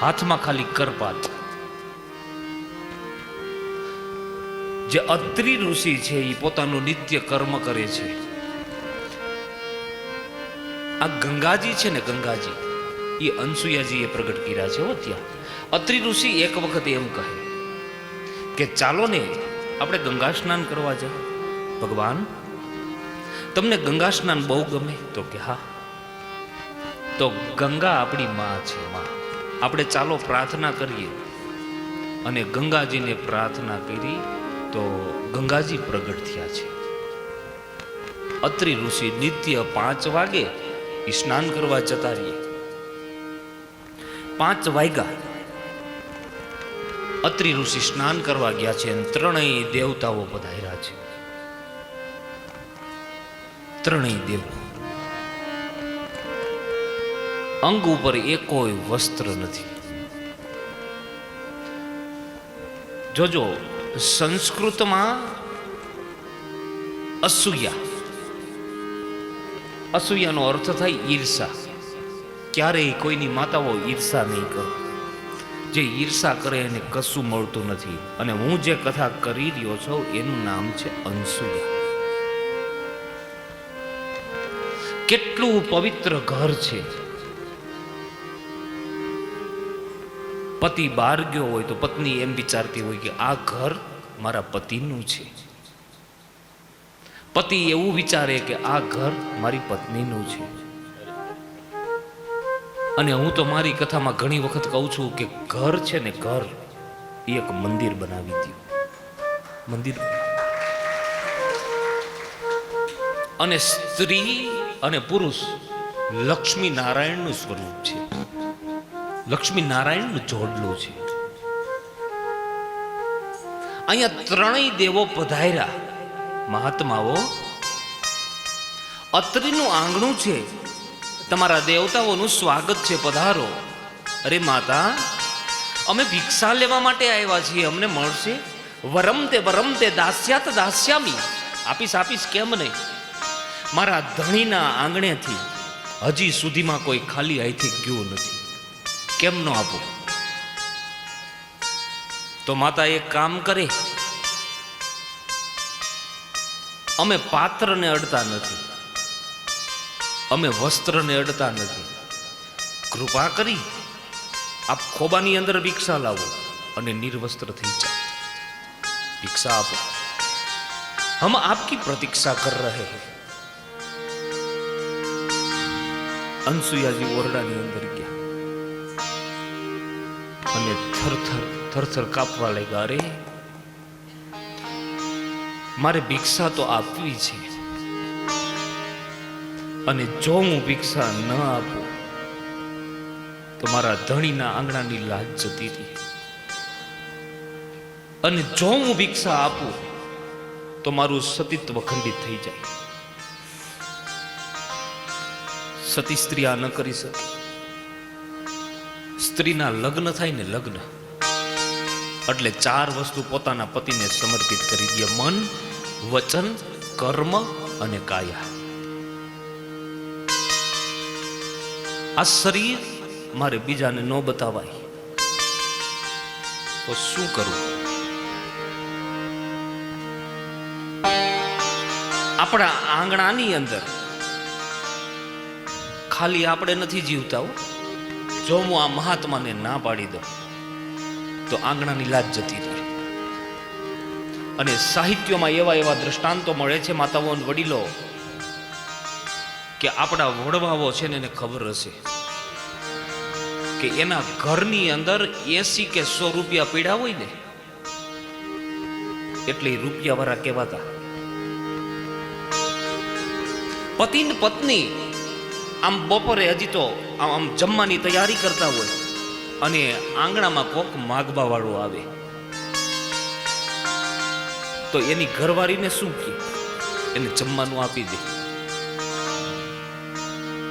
[SPEAKER 1] હાથમાં ખાલી કરપાત. જે અત્રિ ઋષિ છે એ પોતાનું નિત્ય કર્મ કરે છે. આ ગંગાજી છે ને, ગંગાજી એ અનસુયાજીએ પ્રગટ કર્યા છે. ત્યાં અત્રિ ઋષિ એક વખત એમ કહે કે ચાલો ને આપણે ગંગા સ્નાન કરવા જાય. ભગવાન, તમને ગંગા સ્નાન બહુ ગમે? તો કે હા. તો ગંગા આપણી માં છે. માં આપણે ચાલો પ્રાર્થના કરીએ. અને ગંગાજીને પ્રાર્થના કરી તો ગંગાજી પ્રગટ થયા છે. અત્રિ ઋષિ નિત્ય 5 વાગે સ્નાન કરવા જતા રહીએ. 5 વાગ્યા અત્રિ ઋષિ સ્નાન કરવા ગયા છે અને ત્રણેય દેવતાઓ પધાર્યા છે. ત્રણેય દેવો અંગ ઉપર એકોય વસ્ત્ર નથી. જોજો સંસ્કૃતમાં અસૂયાનો અર્થ થાય ઈર્ષા. ક્યારેય કોઈની માતાઓ ઈર્ષા નહીં કરો. જે ઈર્ષા કરે એને કશું મળતું નથી. અને હું જે કથા કરી રહ્યો છું એનું નામ છે અનસૂયા. કેટલું પવિત્ર ઘર છે. પતિ બહાર ગયો હોય તો પત્ની એમ વિચારતી હોય કે આ ઘર મારા પતિનું છે. પતિ એવું વિચારે કે આ ઘર મારી પત્નીનું છે. અને હું તો મારી કથામાં ઘણી વખત કહું છું કે ઘર છે ને, ઘર એ એક મંદિર બનાવી દઉં. મંદિર. અને સ્ત્રી અને પુરુષ લક્ષ્મી નારાયણનું સ્વરૂપ છે. લક્ષ્મી નારાયણનું જોડલું છે. અહીંયા ત્રણેય દેવો પધાર્યા. મહાત્માઓ, અત્રિનું આંગણું છે, તમારા દેવતાઓનું સ્વાગત છે, પધારો. અરે માતા, અમે ભિક્ષા લેવા માટે આવ્યા છીએ, અમને મળશે? વરમતે દાસ્યાત દાસ્યામી. આપીશ કેમ નહીં? મારા ધણીના આંગણેથી હજી સુધીમાં કોઈ ખાલી અહીંથી ગયું નથી, કેમ ન આપો? તો માતા એક કામ કરે, અમે પાત્રને અડતા નથી, અમે વસ્ત્રને અડતા નથી. કૃપા કરી આપ ખોબાની અંદર ભિક્ષા લાવો અને નિર્વસ્ત્ર થઈ જાઓ. ભિક્ષા આપો, હમ આપકી પ્રતીક્ષા કર રહે હૈ. અનસુયાજી ઓરડાની અંદર ગયા અને થરથર કાપવા લાગ્યા. અરે, મારે ભિક્ષા તો આપવી છે, અને જો હું ભિક્ષા ન આપું તો મારા ધણીના આંગણાની લાજ જતી રહી. અને જો હું ભિક્ષા આપું તો મારું સતીત્વ ખંડિત થઈ જાય. સતી સ્ત્રી આ ન કરી શકે. સ્ત્રીના લગ્ન થાય ને, લગ્ન એટલે 4 વસ્તુ પોતાના પતિને સમર્પિત કરી દે: મન, વચન, કર્મ અને કાયા. આ શરીર મારે બીજાને ન બતાવાય તો શું કરવું? આપણા આંગણાની અંદર ખાલી આપણે નથી જીવતા. જો હું આ મહાત્માને ના પાડી દઉં તો આંગણાની લાજ જતી રહે. અને સાહિત્યમાં એવા દ્રષ્ટાંતો મળે છે, માતાઓ અને વડીલો, કે આપણા વડવાઓ છે ને એને ખબર હશે કે એના ઘરની અંદર 80 કે 100 રૂપિયા પીડા હોય ને એટલે રૂપિયા વાળા કહેવાતા. પતિ ને પત્ની આમ બપોરે હજી તો આમ જમવાની તૈયારી કરતા હોય અને આંગણામાં કોક માગવા વાળું આવે તો એની ઘરવાળીને શું કહે? એને જમવાનું આપી દે.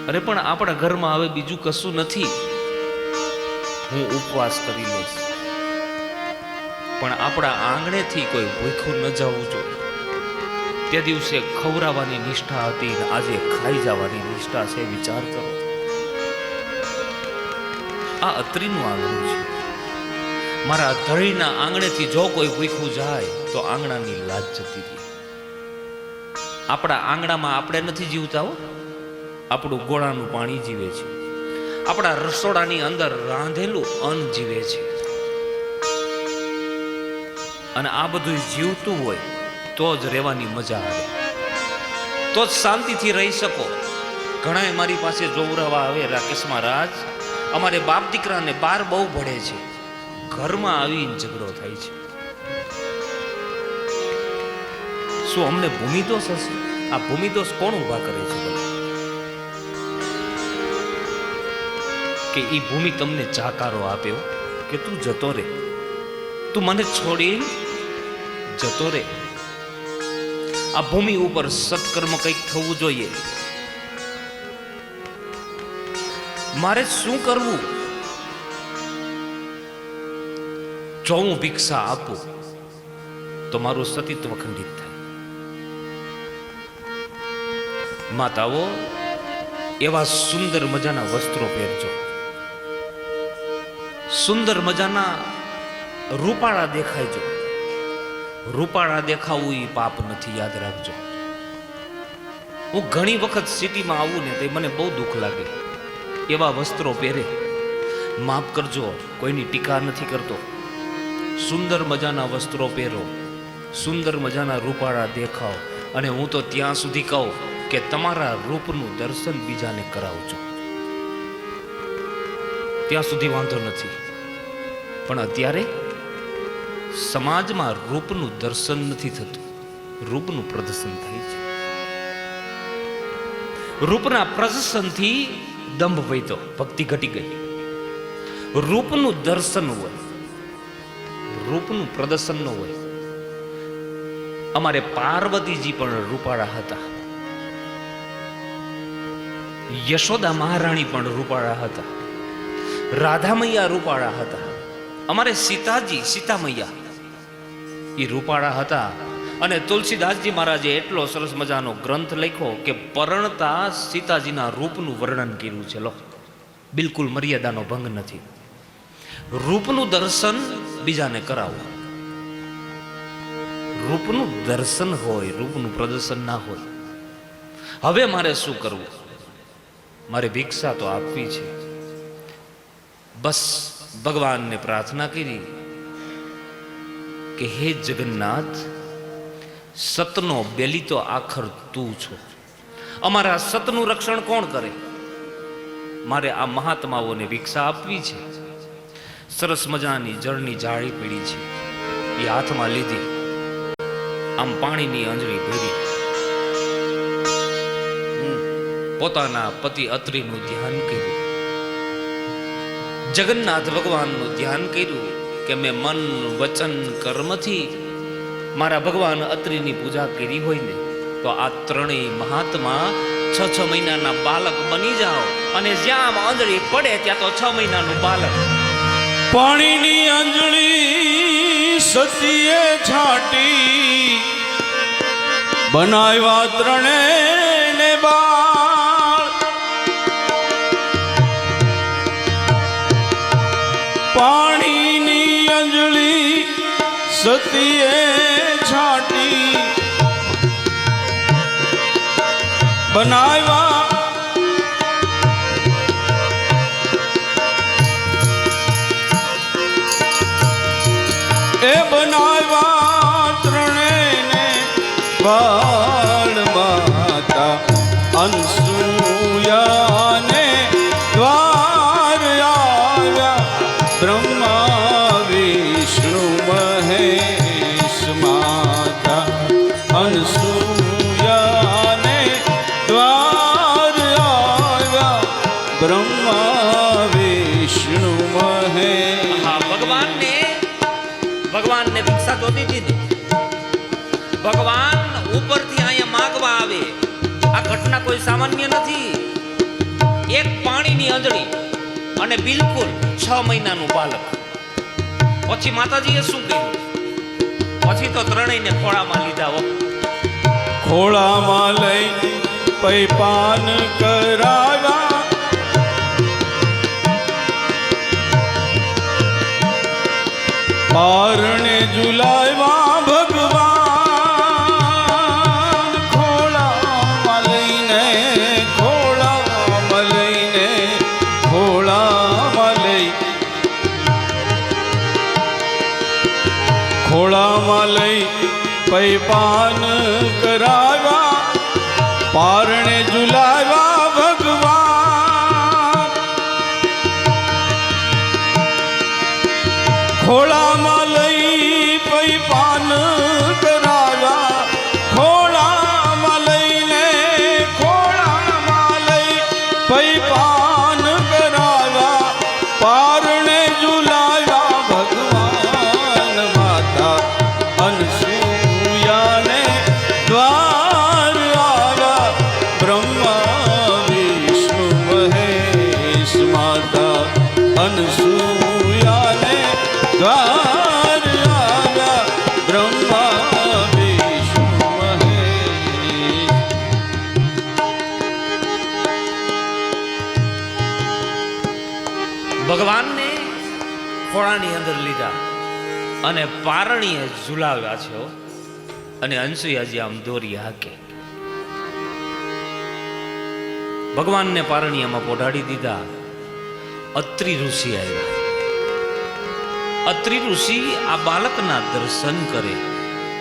[SPEAKER 1] અરે પણ આપણા ઘરમાં હવે બીજું કશું નથી, હું ઉપવાસ કરી લઈશ, પણ આપણા આંગણેથી કોઈ ભૂખ્યું ન જવું જોઈએ. તે દિવસે ખવડાવવાની નિષ્ઠા હતી ને આજે ખાઈ જવાની નિષ્ઠા છે. વિચાર કરો. આ અત્રિનું આંગણું છે. મારા ધણીના આંગણેથી જો કોઈ ભૂખ્યું જાય તો આંગણાની લાજ જતી રહે. આપણા આંગણામાં આપણે નથી જીવતા હો, આપણું ગોળાનું પાણી જીવે છે. આપણા રસોડાની અંદર રાંધેલું અન્ન જીવે છે. અને આ બધું જીવતું હોય તો જ રહેવાની મજા આવે, તો જ શાંતિથી રહી શકો. ઘણા મારી પાસે જોવરાવા આવે, રાકેશ મહારાજ અમારે બાપ દીકરાને બાર બહુ ભળે છે, ઘરમાં આવીને ઝઘડો થાય છે. શું અમને ભૂમિદોષ હશે? આ ભૂમિદોષ કોણ ઉભા કરે છે? કે ઈ ભૂમિ તમને જાકારો આપ્યો કે તું જતો રે, તું મને છોડી જતો રે. આ ભૂમિ ઉપર સત્કર્મ કંઈક થવું જોઈએ. મારે શું કરવું? જો હું ભિક્ષા આપું તો મારું સતીત્વ ખંડિત થાય. માતાઓ, એવા સુંદર મજાના વસ્ત્રો પહેરજો, સુંદર મજાના રૂપાળા દેખાયજો. રૂપાળા દેખાવું એ પાપ નથી, યાદ રાખજો. હું ઘણી વખત સિટીમાં આવું ને તો મને બહુ દુઃખ લાગે. એવા વસ્ત્રો પહેરે, માફ કરજો, કોઈની ટીકા નથી કરતો. સુંદર મજાના વસ્ત્રો પહેરો, સુંદર મજાના રૂપાળા દેખાવ, અને હું તો ત્યાં સુધી કહું કે તમારા રૂપનું દર્શન બીજાને કરાવજો. ત્યાં સુધી વાંધો નથી. પણ અત્યારે સમાજમાં રૂપનું દર્શન નથી થતું, રૂપનું પ્રદર્શન થાય છે. રૂપના પ્રદર્શનથી દંભ વૈતો, ભક્તિ ઘટી ગઈ. રૂપનું દર્શન હોય, રૂપનું પ્રદર્શન ન હોય. અમારે પાર્વતીજી પણ રૂપાળા હતા, યશોદા મહારાણી પણ રૂપાળા હતા, રાધા મૈયા રૂપાળા હતા, અમારે સીતાજી, સીતા મૈયા એ રૂપાળા હતા. અને તુલસીદાસજી મહારાજે એટલો સરસ મજાનો ગ્રંથ લખ્યો કે પરણતા સીતાજીના રૂપનું વર્ણન કર્યું છે. લો, બિલકુલ મર્યાદાનો ભંગ નથી. રૂપનું દર્શન બીજાને કરાવો. રૂપનું દર્શન હોય, રૂપનું પ્રદર્શન ના હોય. હવે મારે શું કરવું? મારે ભિક્ષા તો આપવી છે. બસ ભગવાનને પ્રાર્થના કરી કે હે જગન્નાથ, સતનો બેલી તો આખર તું છો. અમારા સતનું રક્ષણ કોણ કરે? મારે આ મહાત્માઓને ભિક્ષા આપવી છે. સરસ મજાની જળની જાળી પીડી છે, એ હાથમાં લીધી, આમ પાણીની અંજળી ભરી, પોતાના પતિ અત્રિનું ધ્યાન કર્યું, જગન્નાથ ભગવાનનું ધ્યાન કર્યું કે મેં મન વચન કર્મથી મારા ભગવાન અત્રિની પૂજા કરી હોય ને તો આ ત્રણેય મહાત્મા 6 મહિનાના બાલક બની જાઓ, અને જ્યાં અંજળી પડે ત્યાં તો 6 મહિનાનું બાલક.
[SPEAKER 2] પાણીની અંજળી સતીએ છાંટી, બનાવ્યા ત્રણેયને બાળ. પાણીની અંજળી સતીએ છાંટી, બનાવ્યા એ બનાવ્યા ત્રણેયને બાળ. માતા અનસૂયાને દ્વાર આવ્યા, બ્રહ્મા વિષ્ણુ મહેશ. માતા અનસૂયાને દ્વાર આવ્યા, બ્રહ્મા વિષ્ણુ મહેશ.
[SPEAKER 1] હા, ભગવાનને ભિક્ષા જોતી હતી. ભગવાન ઉપરથી અહીંયા માંગવા આવે. આ ઘટના કોઈ સામાન્ય નથી. એક પાણીની અંજળી અને બિલકુલ 6 મહિનાનું બાલક. પછી માતાજીએ શું કર્યું? પછી તો ત્રણેયને ખોળામાં લીધા. હો,
[SPEAKER 2] ખોળામાં લઈ પૈપાન કરાવ્યા, પારણે ઝુલાવ્યા ભગવાન. ખોળામાં લઈને, ખોળામાં લઈને, ખોળામાં લઈ, ખોળામાં લઈ પૈપાન કરાવ્યા, પારણે ઝુલાવ્યા ભગવાન. ખોળામાં લઈ પઈ પાન કરાવ્યા, ખોળામાં લઈને ખોળામાં લઈ પઈ પાન કરાવ્યા, પારણે ઝુલાવ્યા ભગવાન માતા અનસૂયાને દ્વાર આવ્યા, બ્રહ્મા વિષ્ણુ મહેશ માતા અનસૂયાને દ્વાર આવ્યા, બ્રહ્મા વિષ્ણુ મહેશ.
[SPEAKER 1] ભગવાનને ખોળાની અંદર લીધા અને પારણીએ ઝુલાવ્યા છે હો. અને અંસુયાજી આમ દોરી હાકે. ભગવાનને પારણીયામાં પોઢાડી દીધા. અત્રિ ઋષિ આવ્યા. અત્રિ ઋષિ આ બાળકના દર્શન કરે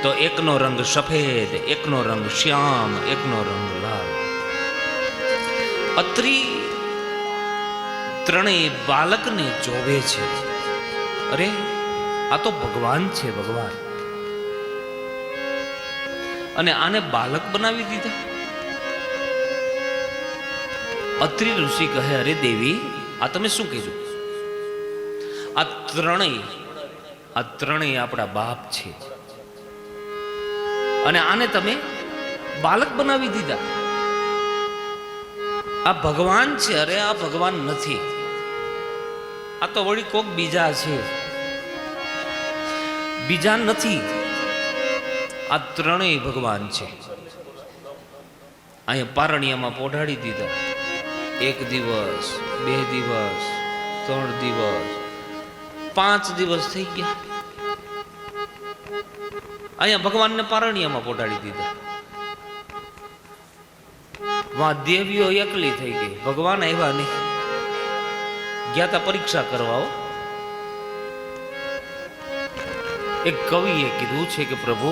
[SPEAKER 1] તો એકનો રંગ સફેદ, એકનો રંગ શ્યામ, એકનો રંગ લાલ. અત્રિ ત્રણેય બાળકને જોવે છે. અરે આ તો ભગવાન છે, ભગવાન. અને આને બાળક બનાવી દીધા. અત્રિ ઋષિ કહે, અરે દેવી, આ તમે શું કીધું? આ ત્રણેય આપણા બાપ છે અને આને તમે બાળક બનાવી દીધા. આ ભગવાન છે. અરે આ ભગવાન નથી, આ તો વળી કોક બીજા છે. બીજા નથી, આ ત્રણેય ભગવાન છે. અહીંયા પારણિયામાં પોઢાડી દીધા. 1 દિવસ, 2 દિવસ, 3 દિવસ, 5 દિવસ થઈ ગયા. અહીંયા ભગવાનને પારણિયામાં પોઢાડી દીધા. વાં દેવીઓ એકલી થઈ ગઈ. ભગવાન આવ્યા નહીં. ગયા તા પરીક્ષા કરવા. એક કવિએ કીધું છે કે પ્રભુ,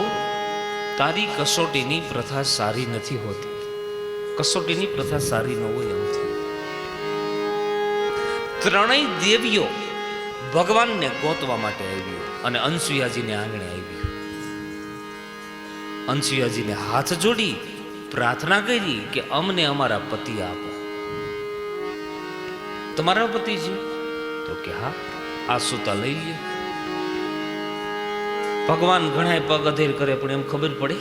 [SPEAKER 1] તારી કસોટીની પ્રથા સારી નથી હોતી. કસોટીની પ્રથા સારી ન હોય એમથી. ત્રણેય દેવીઓ ભગવાનને ગોતવા માટે આવી અને અનસુયાજીને આંગણે આવી. અનસુયાજીને હાથ જોડી પ્રાર્થના કરી કે અમને અમારા પતિ આપો. તમારા પતિ છે? તો કે હા, આ સૂતા લઈ લે. ભગવાન ઘણા પગ અધેર કરે પણ એમ ખબર પડે